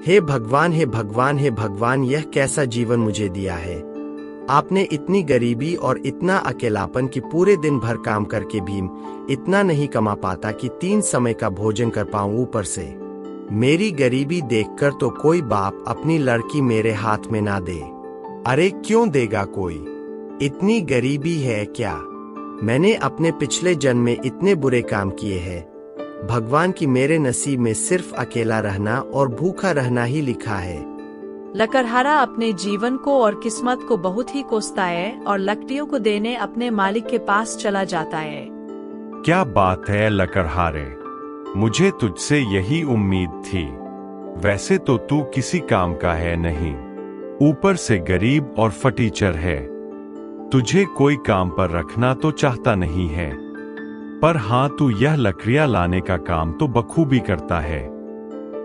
हे भगवान, हे भगवान, हे भगवान, यह कैसा जीवन मुझे दिया है। आपने इतनी गरीबी और इतना अकेलापन कि पूरे दिन भर काम करके भी इतना नहीं कमा पाता कि 3 समय का भोजन कर पाऊं। ऊपर से मेरी गरीबी देखकर तो कोई बाप अपनी लड़की मेरे हाथ में ना दे। अरे क्यों देगा कोई? इतनी गरीबी है क्या? मैंने अपने पिछले जन्म में इतने बुरे काम किए हैं भगवान की मेरे नसीब में सिर्फ अकेला रहना और भूखा रहना ही लिखा है। लकड़हारा अपने जीवन को और किस्मत को बहुत ही कोसता है और लकड़ियों को देने अपने मालिक के पास चला जाता है। क्या बात है लकड़हारे, मुझे तुझसे यही उम्मीद थी। वैसे तो तू किसी काम का है नहीं, ऊपर से गरीब और फटीचर है। तुझे कोई काम पर रखना तो चाहता नहीं है, पर हाँ तू यह लकड़ियां लाने का काम तो बखूबी करता है।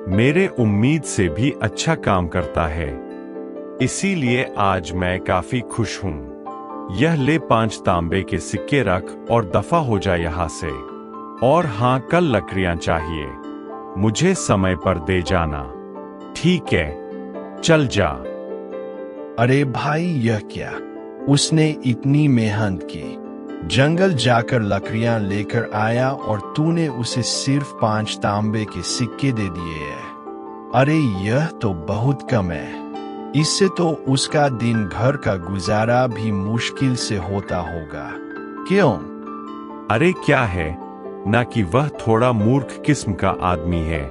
मेरे उम्मीद से भी अच्छा काम करता है, इसीलिए आज मैं काफी खुश हूँ। यह ले 5 तांबे के सिक्के रख और दफा हो जा यहाँ से। और हाँ, कल लकड़ियां चाहिए, मुझे समय पर दे जाना। ठीक है, चल जा। अरे भाई, यह क्या? उसने इतनी मेहनत की, जंगल जाकर लकड़ियां लेकर आया और तूने उसे सिर्फ 5 तांबे के सिक्के दे दिए हैं। अरे यह तो बहुत कम है। इससे तो उसका दिन भर का गुजारा भी मुश्किल से होता होगा। क्यों? अरे क्या है ना कि वह थोड़ा मूर्ख किस्म का आदमी है।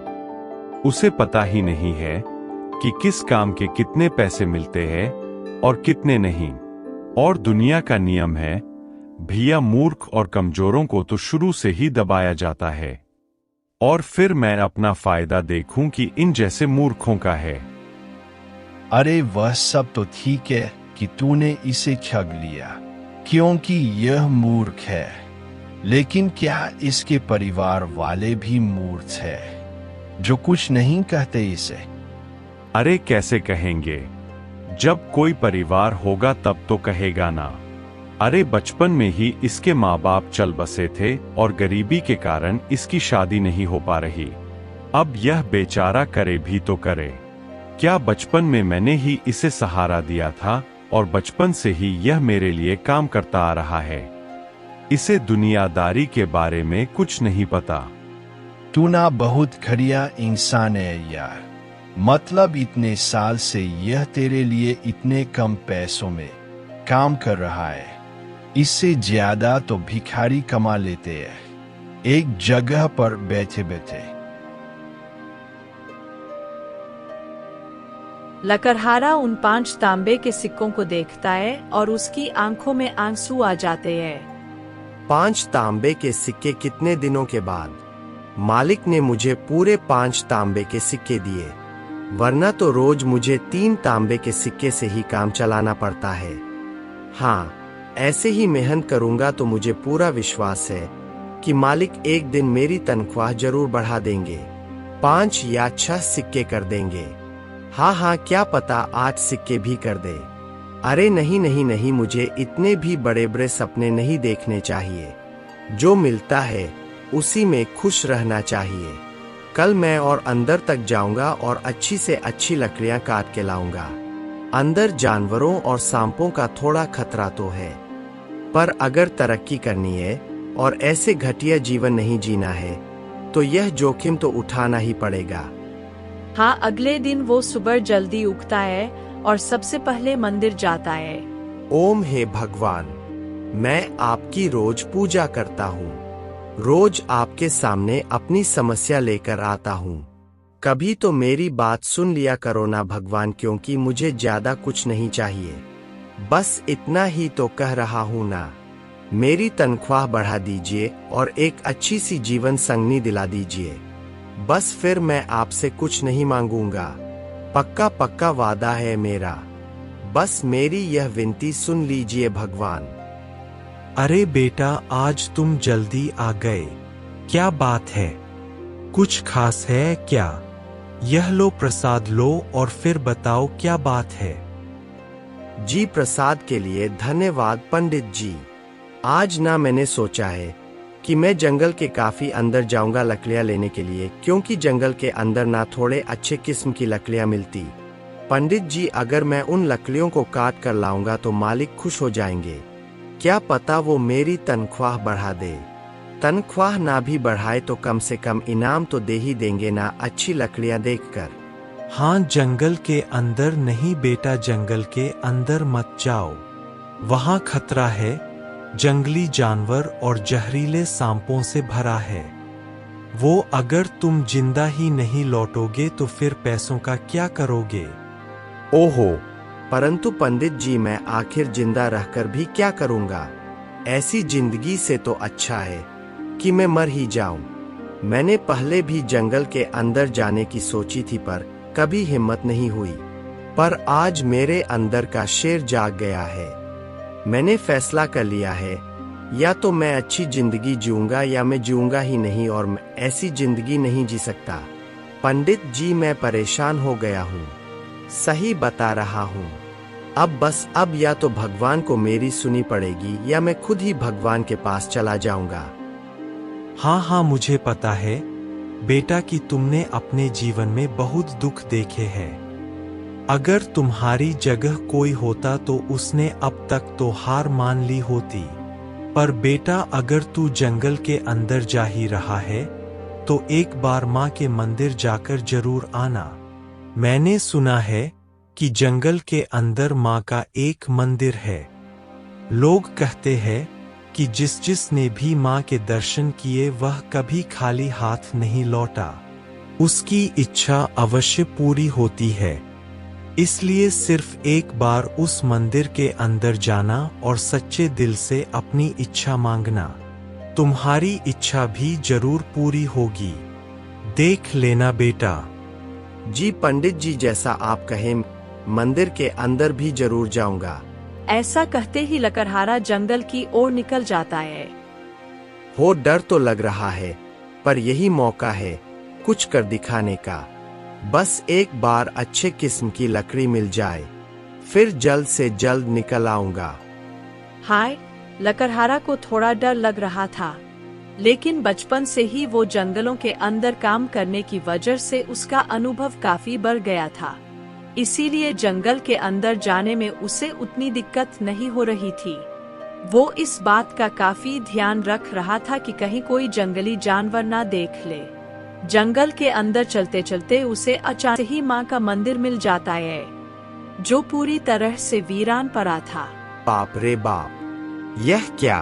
उसे पता ही नहीं है कि किस काम के कितने पैसे मिलते हैं और कितने नहीं। और दुनिया का नियम है भैया, मूर्ख और कमजोरों को तो शुरू से ही दबाया जाता है और फिर मैं अपना फायदा देखूं कि इन जैसे मूर्खों का है। अरे वह सब तो ठीक है कि तूने इसे ठग लिया क्योंकि यह मूर्ख है, लेकिन क्या इसके परिवार वाले भी मूर्ख हैं जो कुछ नहीं कहते इसे? अरे कैसे कहेंगे? जब कोई परिवार होगा तब तो कहेगा ना। अरे बचपन में ही इसके माँ बाप चल बसे थे और गरीबी के कारण इसकी शादी नहीं हो पा रही। अब यह बेचारा करे भी तो करे क्या? बचपन में मैंने ही इसे सहारा दिया था और बचपन से ही यह मेरे लिए काम करता आ रहा है। इसे दुनियादारी के बारे में कुछ नहीं पता। तू ना बहुत घटिया इंसान है यार। मतलब इतने साल से यह तेरे लिए इतने कम पैसों में काम कर रहा है। इससे ज्यादा तो भिखारी कमा लेते हैं एक जगह पर बैठे बैठे। लकड़हारा उन 5 तांबे के सिक्कों को देखता है और उसकी आंखों में आंसू आ जाते हैं। 5 तांबे के सिक्के कितने दिनों के बाद मालिक ने मुझे पूरे 5 तांबे के सिक्के दिए, वरना तो रोज मुझे 3 तांबे के सिक्के से ही काम चलाना पड़ता है। हाँ, ऐसे ही मेहनत करूंगा तो मुझे पूरा विश्वास है कि मालिक एक दिन मेरी तनख्वाह जरूर बढ़ा देंगे, 5 या 6 सिक्के कर देंगे। हाँ, क्या पता 8 सिक्के भी कर दे। अरे नहीं नहीं नहीं, मुझे इतने भी बड़े बड़े सपने नहीं देखने चाहिए। जो मिलता है उसी में खुश रहना चाहिए। कल मैं और अंदर तक जाऊंगा और अच्छी से अच्छी लकड़ियां काट के लाऊंगा। अंदर जानवरों और सांपों का थोड़ा खतरा तो है, पर अगर तरक्की करनी है और ऐसे घटिया जीवन नहीं जीना है तो यह जोखिम तो उठाना ही पड़ेगा। हाँ, अगले दिन वो सुबह जल्दी उठता है और सबसे पहले मंदिर जाता है। ओम हे भगवान, मैं आपकी रोज पूजा करता हूँ। रोज आपके सामने अपनी समस्या लेकर आता हूँ। कभी तो मेरी बात सुन लिया करो ना भगवान, क्योंकि मुझे ज्यादा कुछ नहीं चाहिए। बस इतना ही तो कह रहा हूँ ना। मेरी तनख्वाह बढ़ा दीजिए और एक अच्छी सी जीवन संगनी दिला दीजिए। बस फिर मैं आपसे कुछ नहीं मांगूंगा। पक्का पक्का वादा है मेरा। बस मेरी यह विनती सुन लीजिए भगवान। अरे बेटा, आज तुम जल्दी आ गए, क्या बात है? कुछ खास है क्या? यह लो प्रसाद लो और फिर बताओ क्या बात है। जी, प्रसाद के लिए धन्यवाद पंडित जी। आज ना मैंने सोचा है कि मैं जंगल के काफी अंदर जाऊंगा लकड़ियां लेने के लिए, क्योंकि जंगल के अंदर ना थोड़े अच्छे किस्म की लकड़ियां मिलती। पंडित जी, अगर मैं उन लकड़ियों को काट कर लाऊंगा तो मालिक खुश हो जाएंगे। क्या पता वो मेरी तनख्वाह बढ़ा दे। तनख्वाह ना भी बढ़ाए तो कम से कम इनाम तो दे ही देंगे ना, अच्छी लकड़ियां देखकर। हाँ, जंगल के अंदर नहीं बेटा, जंगल के अंदर मत जाओ, वहां खतरा है। जंगली जानवर और जहरीले सांपों से भरा है। वो अगर तुम जिंदा ही नहीं लौटोगे तो फिर पैसों का क्या करोगे? ओहो, परंतु पंडित जी, मैं आखिर जिंदा रहकर भी क्या करूंगा? ऐसी जिंदगी से तो अच्छा है कि मैं मर ही जाऊं। मैंने पहले भी जंगल के अंदर जाने की सोची थी पर कभी हिम्मत नहीं हुई, पर आज मेरे अंदर का शेर जाग गया है। मैंने फैसला कर लिया है, या तो मैं अच्छी जिंदगी जीऊंगा या मैं जीऊंगा ही नहीं, और मैं ऐसी जिंदगी नहीं जी सकता। पंडित जी, मैं परेशान हो गया हूँ, सही बता रहा हूँ। अब या तो भगवान को मेरी सुनी पड़ेगी या मैं खुद ही भगवान के पास चला जाऊंगा। हाँ, मुझे पता है बेटा कि तुमने अपने जीवन में बहुत दुख देखे हैं। अगर तुम्हारी जगह कोई होता तो उसने अब तक तो हार मान ली होती। पर बेटा, अगर तू जंगल के अंदर जा ही रहा है तो एक बार माँ के मंदिर जाकर जरूर आना। मैंने सुना है कि जंगल के अंदर माँ का एक मंदिर है। लोग कहते हैं कि जिसने भी माँ के दर्शन किए वह कभी खाली हाथ नहीं लौटा। उसकी इच्छा अवश्य पूरी होती है। इसलिए सिर्फ एक बार उस मंदिर के अंदर जाना और सच्चे दिल से अपनी इच्छा मांगना। तुम्हारी इच्छा भी जरूर पूरी होगी। देख लेना बेटा। जी पंडित जी, जैसा आप कहें, मंदिर के अंदर भी जरूर जाऊंगा। ऐसा कहते ही लकड़हारा जंगल की ओर निकल जाता है। हो, डर तो लग रहा है, पर यही मौका है कुछ कर दिखाने का। बस एक बार अच्छे किस्म की लकड़ी मिल जाए, फिर जल्द से जल्द निकल आऊंगा। हाय, लकड़हारा को थोड़ा डर लग रहा था, लेकिन बचपन से ही वो जंगलों के अंदर काम करने की वजह से उसका अनुभव काफी बढ़ गया था। इसीलिए जंगल के अंदर जाने में उसे उतनी दिक्कत नहीं हो रही थी। वो इस बात का काफी ध्यान रख रहा था कि कहीं कोई जंगली जानवर ना देख ले। जंगल के अंदर चलते चलते उसे अचानक ही माँ का मंदिर मिल जाता है, जो पूरी तरह से वीरान पड़ा था। बाप रे बाप, यह क्या?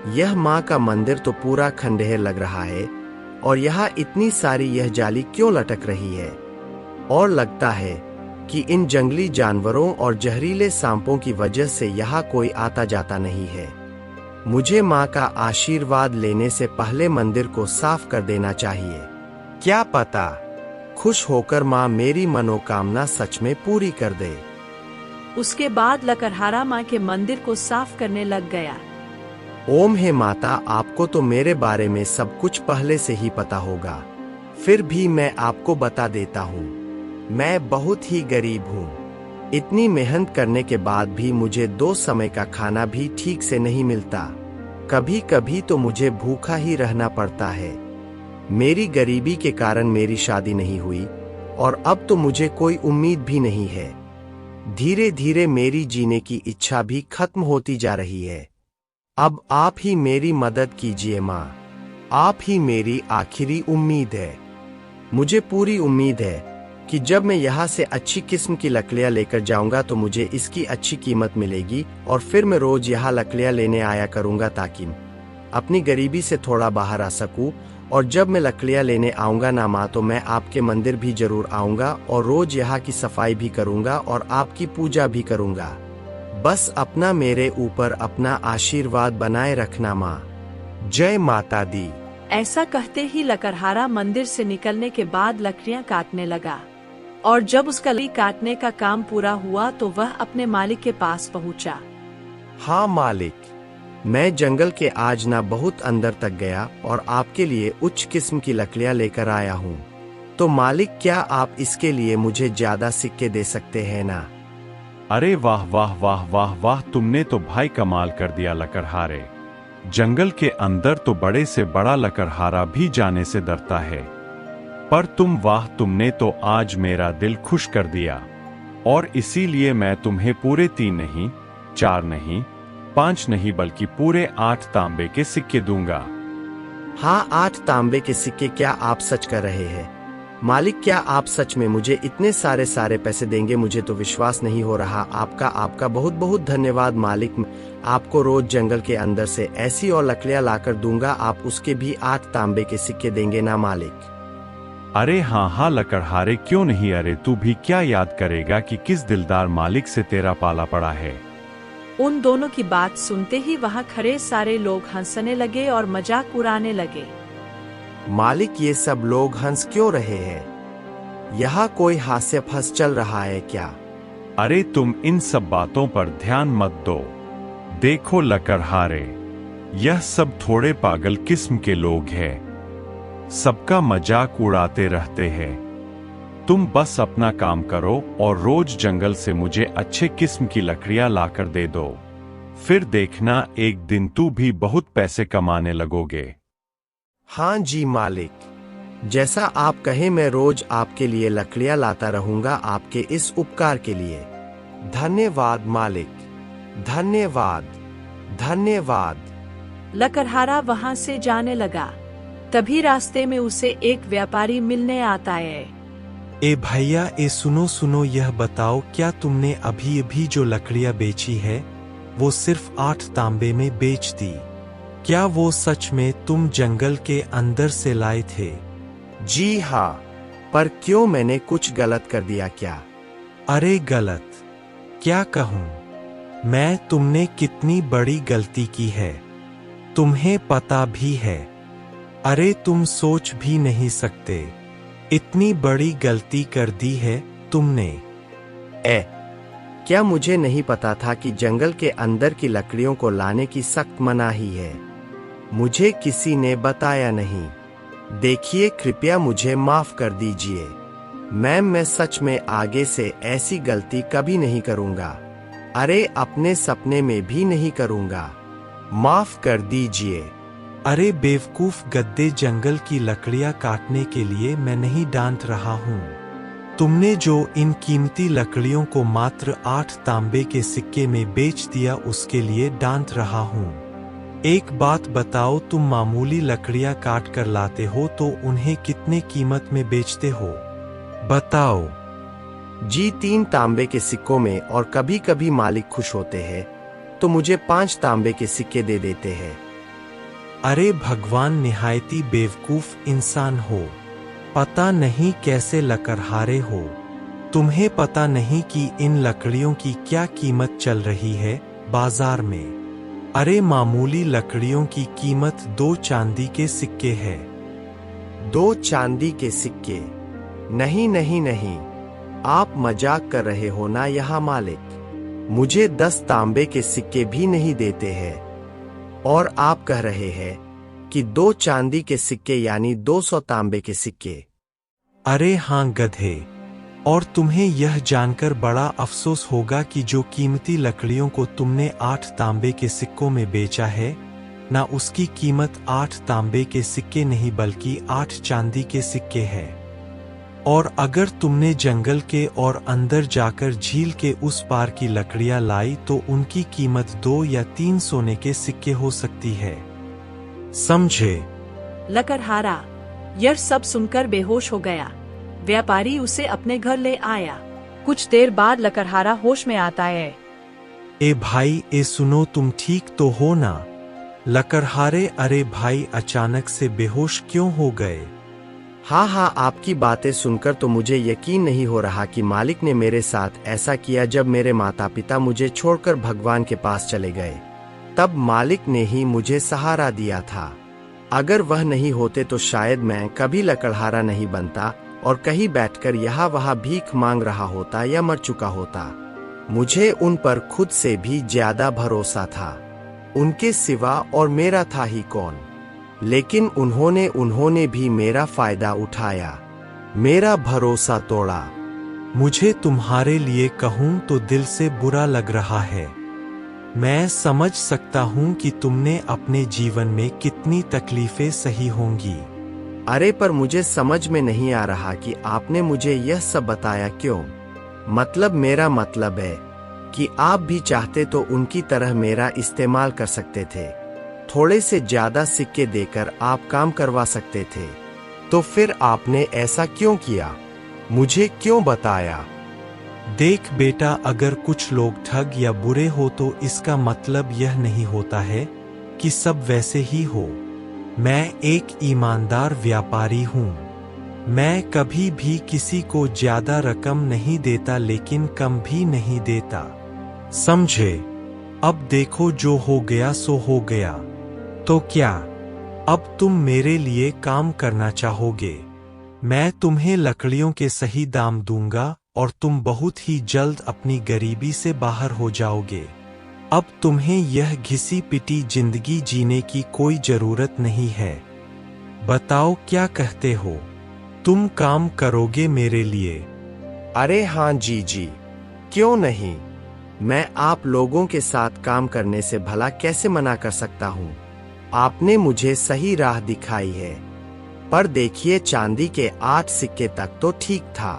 यह माँ का मंदिर तो पूरा खंडहर लग रहा है, और यहाँ इतनी सारी यह जाली क्यों लटक रही है? और लगता है कि इन जंगली जानवरों और जहरीले सांपों की वजह से यहाँ कोई आता जाता नहीं है। मुझे माँ का आशीर्वाद लेने से पहले मंदिर को साफ कर देना चाहिए। क्या पता खुश होकर माँ मेरी मनोकामना सच में पूरी कर दे। उसके बाद लकड़हारा माँ के मंदिर को साफ करने लग गया। ओम हे माता, आपको तो मेरे बारे में सब कुछ पहले से ही पता होगा, फिर भी मैं आपको बता देता हूँ, मैं बहुत ही गरीब हूँ। इतनी मेहनत करने के बाद भी मुझे 2 समय का खाना भी ठीक से नहीं मिलता। कभी कभी तो मुझे भूखा ही रहना पड़ता है। मेरी गरीबी के कारण मेरी शादी नहीं हुई, और अब तो मुझे कोई उम्मीद भी नहीं है। धीरे धीरे मेरी जीने की इच्छा भी खत्म होती जा रही है। अब आप ही मेरी मदद कीजिए माँ, आप ही मेरी आखिरी उम्मीद है। मुझे पूरी उम्मीद है कि जब मैं यहाँ से अच्छी किस्म की लकड़ियाँ लेकर जाऊंगा तो मुझे इसकी अच्छी कीमत मिलेगी, और फिर मैं रोज यहाँ लकड़ियाँ लेने आया करूंगा ताकि अपनी गरीबी से थोड़ा बाहर आ सकूं। और जब मैं लकड़ियाँ लेने आऊंगा ना माँ, तो मैं आपके मंदिर भी जरूर आऊंगा और रोज यहाँ की सफाई भी करूंगा और आपकी पूजा भी करूंगा। बस अपना मेरे ऊपर अपना आशीर्वाद बनाए रखना माँ। जय माता दी। ऐसा कहते ही लकड़हारा मंदिर से निकलने के बाद लकड़ियाँ काटने लगा, और जब उसका लकड़ी काटने का काम पूरा हुआ तो वह अपने मालिक के पास पहुंचा। हाँ मालिक, मैं जंगल के आज ना बहुत अंदर तक गया और आपके लिए उच्च किस्म की लकड़ियाँ लेकर आया हूँ। तो मालिक, क्या आप इसके लिए मुझे ज्यादा सिक्के दे सकते हैं ना? अरे वाह वाह वाह वाह वाह, तुमने तो भाई कमाल कर दिया लकड़हारे। जंगल के अंदर तो बड़े से बड़ा लकड़हारा भी जाने से डरता है, पर तुमने तो आज मेरा दिल खुश कर दिया, और इसीलिए मैं तुम्हें पूरे 3 नहीं, 4 नहीं, 5 नहीं बल्कि पूरे 8 तांबे के सिक्के दूंगा। हाँ, 8 तांबे के सिक्के? क्या आप सच कर रहे हैं मालिक? क्या आप सच में मुझे इतने सारे पैसे देंगे? मुझे तो विश्वास नहीं हो रहा। आपका बहुत बहुत धन्यवाद मालिक। आपको रोज जंगल के अंदर से ऐसी और लकड़ियां लाकर दूंगा। आप उसके भी 8 तांबे के सिक्के देंगे ना मालिक? अरे हाँ लकड़हारे, क्यों नहीं। अरे तू भी क्या याद करेगा कि किस दिलदार मालिक से तेरा पाला पड़ा है। उन दोनों की बात सुनते ही वहाँ खड़े सारे लोग हंसने लगे और मजाक उड़ाने लगे। मालिक, ये सब लोग हंस क्यों रहे हैं? यहाँ कोई हास्यफस चल रहा है क्या? अरे तुम इन सब बातों पर ध्यान मत दो। देखो लकड़हारे, यह सब थोड़े पागल किस्म के लोग हैं, सबका मजाक उड़ाते रहते हैं। तुम बस अपना काम करो और रोज जंगल से मुझे अच्छे किस्म की लकड़ियां लाकर दे दो, फिर देखना एक दिन तू भी बहुत पैसे कमाने लगोगे। हाँ जी मालिक, जैसा आप कहें मैं रोज आपके लिए लकड़ियां लाता रहूंगा। आपके इस उपकार के लिए धन्यवाद मालिक, धन्यवाद धन्यवाद। लकड़हारा वहाँ से जाने लगा। तभी रास्ते में उसे एक व्यापारी मिलने आता है। ए भैया, ए सुनो, यह बताओ, क्या तुमने अभी जो लकड़ियां बेची है वो सिर्फ 8 तांबे में बेच दी? क्या वो सच में तुम जंगल के अंदर से लाए थे? जी हाँ, पर क्यों, मैंने कुछ गलत कर दिया क्या? अरे गलत क्या कहूँ मैं, तुमने कितनी बड़ी गलती की है, तुम्हें पता भी है? अरे तुम सोच भी नहीं सकते, इतनी बड़ी गलती कर दी है तुमने। क्या मुझे नहीं पता था कि जंगल के अंदर की लकड़ियों को लाने की सख्त मनाही है? मुझे किसी ने बताया नहीं। देखिए, कृपया मुझे माफ कर दीजिए मैम, मैं सच में आगे से ऐसी गलती कभी नहीं करूंगा। अरे अपने सपने में भी नहीं करूंगा, माफ कर दीजिए। अरे बेवकूफ गद्दे, जंगल की लकड़ियां काटने के लिए मैं नहीं डांट रहा हूँ। तुमने जो इन कीमती लकड़ियों को मात्र 8 तांबे के सिक्के में बेच दिया उसके लिए डांट रहा हूँ। एक बात बताओ, तुम मामूली लकड़ियां काट कर लाते हो तो उन्हें कितने कीमत में बेचते हो? बताओ। जी 3 तांबे के सिक्कों में, और कभी कभी मालिक खुश होते हैं तो मुझे 5 तांबे के सिक्के दे देते हैं। अरे भगवान, निहायती बेवकूफ इंसान हो। पता नहीं कैसे लकड़हारे हो। तुम्हें पता नहीं कि इन लकड़ियों की क्या कीमत चल रही है बाजार में? अरे मामूली लकड़ियों की कीमत 2 चांदी के सिक्के है। 2 चांदी के सिक्के? नहीं, आप मजाक कर रहे हो ना यहाँ मालिक? मुझे 10 तांबे के सिक्के भी नहीं देते हैं, और आप कह रहे हैं कि 2 चांदी के सिक्के यानी 200 तांबे के सिक्के। अरे हाँ गधे, और तुम्हें यह जानकर बड़ा अफसोस होगा कि जो कीमती लकड़ियों को तुमने 8 तांबे के सिक्कों में बेचा है ना, उसकी कीमत 8 तांबे के सिक्के नहीं बल्कि 8 चांदी के सिक्के है। और अगर तुमने जंगल के और अंदर जाकर झील के उस पार की लकड़ियां लाई तो उनकी कीमत 2 या 3 सोने के सिक्के हो सकती है, समझे? लकड़हारा यह सब सुनकर बेहोश हो गया। व्यापारी उसे अपने घर ले आया। कुछ देर बाद लकड़हारा होश में आता है। ए भाई, ए सुनो, तुम ठीक तो हो ना? लकड़हारे, अरे भाई, अचानक से बेहोश क्यों हो गए? हाँ, आपकी बातें सुनकर तो मुझे यकीन नहीं हो रहा कि मालिक ने मेरे साथ ऐसा किया। जब मेरे माता पिता मुझे छोड़कर भगवान के पास चले गए, तब मालिक ने ही मुझे सहारा दिया था। अगर वह नहीं होते तो शायद मैं कभी लकड़हारा नहीं बनता और कहीं बैठकर यहाँ वहाँ भीख मांग रहा होता या मर चुका होता। मुझे उन पर खुद से भी ज्यादा भरोसा था, उनके सिवा और मेरा था ही कौन। लेकिन उन्होंने भी मेरा फायदा उठाया, मेरा भरोसा तोड़ा। मुझे तुम्हारे लिए कहूं तो दिल से बुरा लग रहा है। मैं समझ सकता हूँ कि तुमने अपने जीवन में कितनी तकलीफें सही होंगी। अरे पर मुझे समझ में नहीं आ रहा कि आपने मुझे यह सब बताया क्यों। मतलब मेरा मतलब है कि आप भी चाहते तो उनकी तरह मेरा इस्तेमाल कर सकते थे। थोड़े से ज्यादा सिक्के देकर आप काम करवा सकते थे। तो फिर आपने ऐसा क्यों किया? मुझे क्यों बताया? देख बेटा, अगर कुछ लोग ठग या बुरे हो तो इसका मतलब यह नहीं होता है कि सब वैसे ही हो। मैं एक ईमानदार व्यापारी हूँ। मैं कभी भी किसी को ज्यादा रकम नहीं देता लेकिन कम भी नहीं देता, समझे? अब देखो, जो हो गया सो हो गया। तो क्या अब तुम मेरे लिए काम करना चाहोगे? मैं तुम्हें लकड़ियों के सही दाम दूंगा और तुम बहुत ही जल्द अपनी गरीबी से बाहर हो जाओगे। अब तुम्हें यह घिसी पिटी जिंदगी जीने की कोई जरूरत नहीं है। बताओ क्या कहते हो? तुम काम करोगे मेरे लिए? अरे हाँ जी, क्यों नहीं। मैं आप लोगों के साथ काम करने से भला कैसे मना कर सकता हूँ। आपने मुझे सही राह दिखाई है। पर देखिए, चांदी के 8 सिक्के तक तो ठीक था,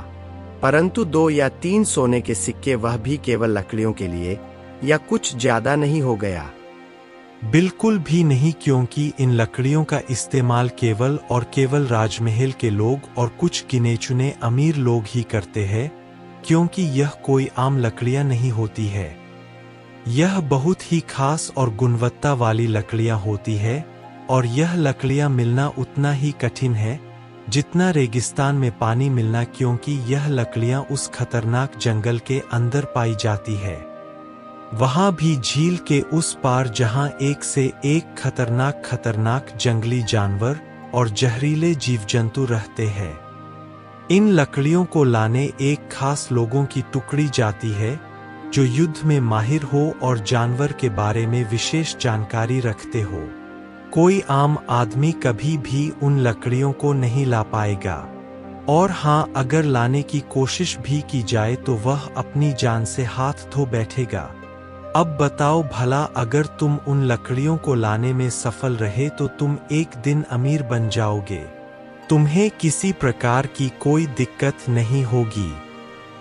परंतु 2 या 3 सोने के सिक्के, वह भी केवल लकड़ियों के लिए, या कुछ ज्यादा नहीं हो गया? बिल्कुल भी नहीं, क्योंकि इन लकड़ियों का इस्तेमाल केवल और केवल राजमहल के लोग और कुछ गिने चुने अमीर लोग ही करते हैं, क्योंकि यह कोई आम लकड़ियां नहीं होती है। यह बहुत ही खास और गुणवत्ता वाली लकड़ियां होती है, और यह लकड़ियां मिलना उतना ही कठिन है जितना रेगिस्तान में पानी मिलना, क्योंकि यह लकड़ियां उस खतरनाक जंगल के अंदर पाई जाती है। वहां भी झील के उस पार, जहां एक से एक खतरनाक जंगली जानवर और जहरीले जीव जंतु रहते हैं। इन लकड़ियों को लाने एक खास लोगों की टुकड़ी जाती है जो युद्ध में माहिर हो और जानवर के बारे में विशेष जानकारी रखते हो। कोई आम आदमी कभी भी उन लकड़ियों को नहीं ला पाएगा, और हाँ, अगर लाने की कोशिश भी की जाए तो वह अपनी जान से हाथ धो बैठेगा। अब बताओ भला, अगर तुम उन लकड़ियों को लाने में सफल रहे तो तुम एक दिन अमीर बन जाओगे। तुम्हें किसी प्रकार की कोई दिक्कत नहीं होगी।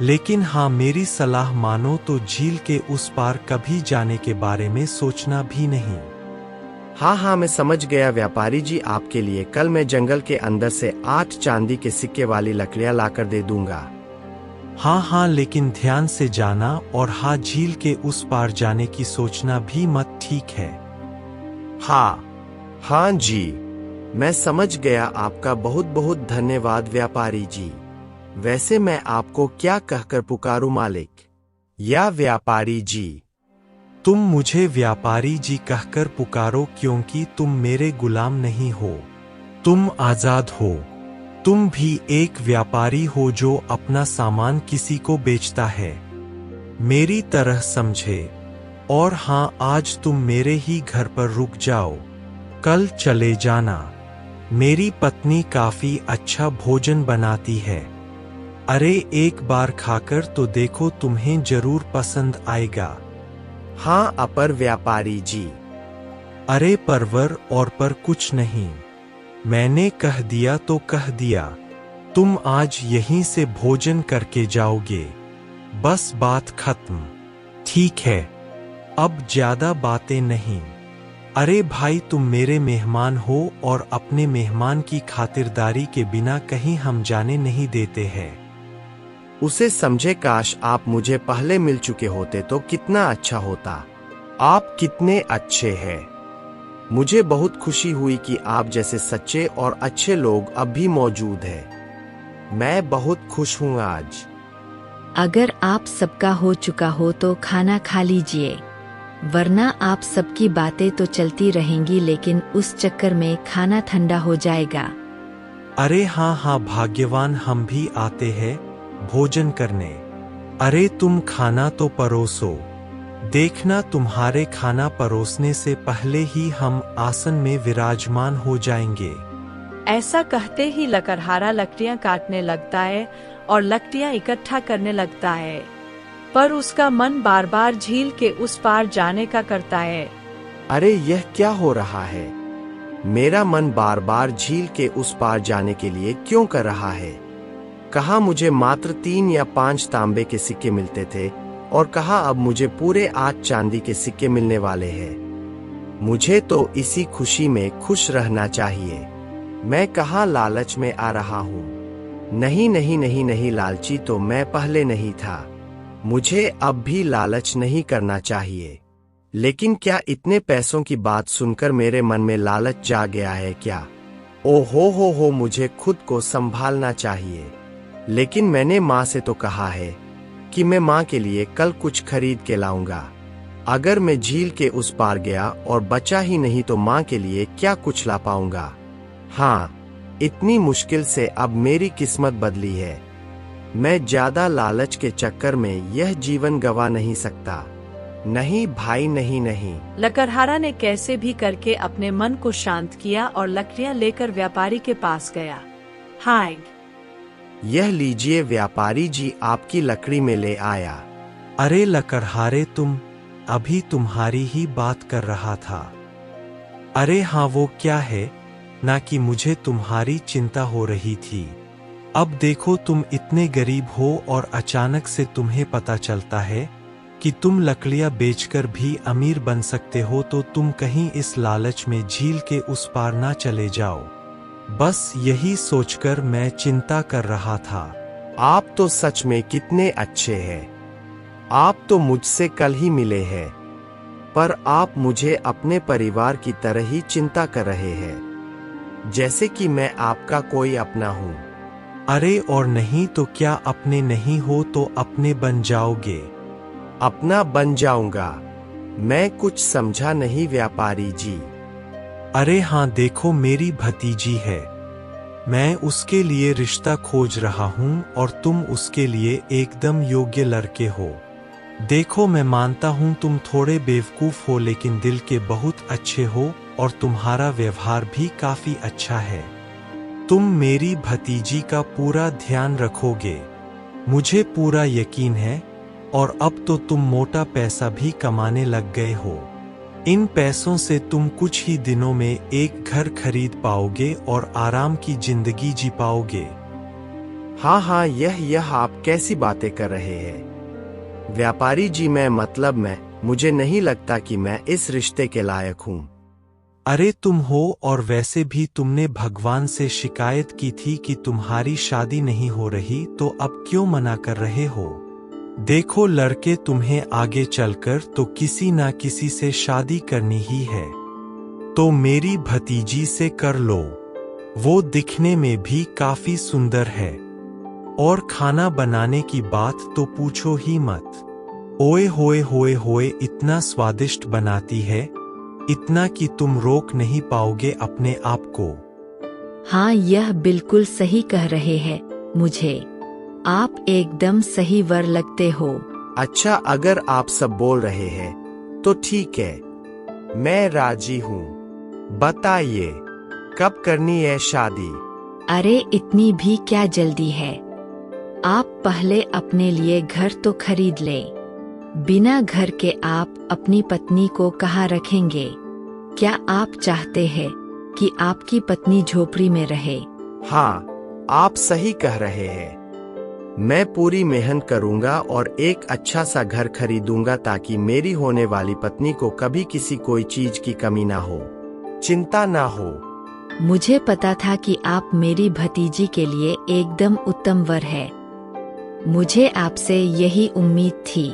लेकिन हाँ, मेरी सलाह मानो तो झील के उस पार कभी जाने के बारे में सोचना भी नहीं। हाँ, मैं समझ गया व्यापारी जी। आपके लिए कल मैं जंगल के अंदर से 8 चांदी के सिक्के वाली लकड़ियां लाकर दे दूंगा। हाँ, लेकिन ध्यान से जाना, और हाँ, झील के उस पार जाने की सोचना भी मत, ठीक है? हाँ जी, मैं समझ गया। आपका बहुत बहुत धन्यवाद व्यापारी जी। वैसे मैं आपको क्या कहकर पुकारूं, मालिक या व्यापारी जी? तुम मुझे व्यापारी जी कहकर पुकारो, क्योंकि तुम मेरे गुलाम नहीं हो, तुम आजाद हो। तुम भी एक व्यापारी हो जो अपना सामान किसी को बेचता है, मेरी तरह समझे। और हाँ, आज तुम मेरे ही घर पर रुक जाओ, कल चले जाना। मेरी पत्नी काफी अच्छा भोजन बनाती है। अरे एक बार खाकर तो देखो, तुम्हें जरूर पसंद आएगा। हाँ अपर व्यापारी जी। अरे परवर और पर कुछ नहीं, मैंने कह दिया तो कह दिया। तुम आज यहीं से भोजन करके जाओगे, बस बात खत्म, ठीक है? अब ज्यादा बातें नहीं। अरे भाई, तुम मेरे मेहमान हो और अपने मेहमान की खातिरदारी के बिना कहीं हम जाने नहीं देते हैं। उसे समझे, काश आप मुझे पहले मिल चुके होते तो कितना अच्छा होता। आप कितने अच्छे हैं। मुझे बहुत खुशी हुई कि आप जैसे सच्चे और अच्छे लोग अब भी मौजूद हैं। मैं बहुत खुश हूँ आज। अगर आप सबका हो चुका हो तो खाना खा लीजिए, वरना आप सबकी बातें तो चलती रहेंगी, लेकिन उस चक्कर में खाना ठंडा हो जाएगा। अरे हाँ, भाग्यवान हम भी आते हैं भोजन करने। अरे तुम खाना तो परोसो, देखना तुम्हारे खाना परोसने से पहले ही हम आसन में विराजमान हो जाएंगे। ऐसा कहते ही लकड़हारा लकड़ियां काटने लगता है और लकड़ियां इकट्ठा करने लगता है। पर उसका मन बार बार झील के उस पार जाने का करता है। अरे यह क्या हो रहा है? मेरा मन बार बार झील के उस पार जाने के लिए क्यों कर रहा है? कहा मुझे मात्र 3 या 5 तांबे के सिक्के मिलते थे और कहा अब मुझे पूरे 8 चांदी के सिक्के मिलने वाले हैं। मुझे तो इसी खुशी में खुश रहना चाहिए। मैं कहाँ लालच में आ रहा हूँ? नहीं नहीं नहीं नहीं, लालची तो मैं पहले नहीं था। मुझे अब भी लालच नहीं करना चाहिए। लेकिन क्या इतने पैसों की बात सुनकर मेरे मन में लालच जा गया है क्या? ओ हो, मुझे खुद को संभालना चाहिए। लेकिन मैंने माँ से तो कहा है कि मैं माँ के लिए कल कुछ खरीद के लाऊंगा। अगर मैं झील के उस पार गया और बचा ही नहीं तो माँ के लिए क्या कुछ ला पाऊंगा? हाँ, इतनी मुश्किल से अब मेरी किस्मत बदली है। मैं ज्यादा लालच के चक्कर में यह जीवन गवा नहीं सकता। नहीं भाई, नहीं नहीं। लकड़हारा ने कैसे भी करके अपने मन को शांत किया और लकड़ियां लेकर व्यापारी के पास गया। हाय, यह लीजिए व्यापारी जी, आपकी लकड़ी में ले आया। अरे लकड़हारे, तुम अभी तुम्हारी ही बात कर रहा था। अरे हाँ, वो क्या है ना कि मुझे तुम्हारी चिंता हो रही थी। अब देखो, तुम इतने गरीब हो और अचानक से तुम्हें पता चलता है कि तुम लकड़ियां बेचकर भी अमीर बन सकते हो, तो तुम कहीं इस लालच में झील के उस पार ना चले जाओ। बस यही सोचकर मैं चिंता कर रहा था। आप तो सच में कितने अच्छे हैं। आप तो मुझसे कल ही मिले हैं, पर आप मुझे अपने परिवार की तरह ही चिंता कर रहे हैं, जैसे कि मैं आपका कोई अपना हूँ। अरे और नहीं तो क्या, अपने नहीं हो तो अपने बन जाओगे। अपना बन जाऊंगा? मैं कुछ समझा नहीं व्यापारी जी। अरे हाँ, देखो मेरी भतीजी है, मैं उसके लिए रिश्ता खोज रहा हूँ और तुम उसके लिए एकदम योग्य लड़के हो। देखो, मैं मानता हूँ तुम थोड़े बेवकूफ हो, लेकिन दिल के बहुत अच्छे हो और तुम्हारा व्यवहार भी काफी अच्छा है। तुम मेरी भतीजी का पूरा ध्यान रखोगे, मुझे पूरा यकीन है। और अब तो तुम मोटा पैसा भी कमाने लग गए हो। इन पैसों से तुम कुछ ही दिनों में एक घर खरीद पाओगे और आराम की जिंदगी जी पाओगे। हाँ, यह आप कैसी बातें कर रहे हैं व्यापारी जी? मैं मुझे नहीं लगता कि मैं इस रिश्ते के लायक हूँ। अरे तुम हो, और वैसे भी तुमने भगवान से शिकायत की थी कि तुम्हारी शादी नहीं हो रही, तो अब क्यों मना कर रहे हो? देखो लड़के, तुम्हें आगे चलकर तो किसी ना किसी से शादी करनी ही है, तो मेरी भतीजी से कर लो। वो दिखने में भी काफी सुंदर है, और खाना बनाने की बात तो पूछो ही मत। ओए होए, इतना स्वादिष्ट बनाती है, इतना कि तुम रोक नहीं पाओगे अपने आप को। हाँ, यह बिल्कुल सही कह रहे हैं। मुझे आप एकदम सही वर लगते हो। अच्छा, अगर आप सब बोल रहे हैं तो ठीक है, मैं राजी हूँ। बताइए, कब करनी है शादी? अरे इतनी भी क्या जल्दी है? आप पहले अपने लिए घर तो खरीद ले। बिना घर के आप अपनी पत्नी को कहाँ रखेंगे? क्या आप चाहते हैं कि आपकी पत्नी झोपड़ी में रहे? हाँ, आप सही कह रहे हैं। मैं पूरी मेहनत करूंगा और एक अच्छा सा घर खरीदूंगा ताकि मेरी होने वाली पत्नी को कभी किसी कोई चीज की कमी ना हो, चिंता ना हो। मुझे पता था कि आप मेरी भतीजी के लिए एकदम उत्तम वर है। मुझे आपसे यही उम्मीद थी।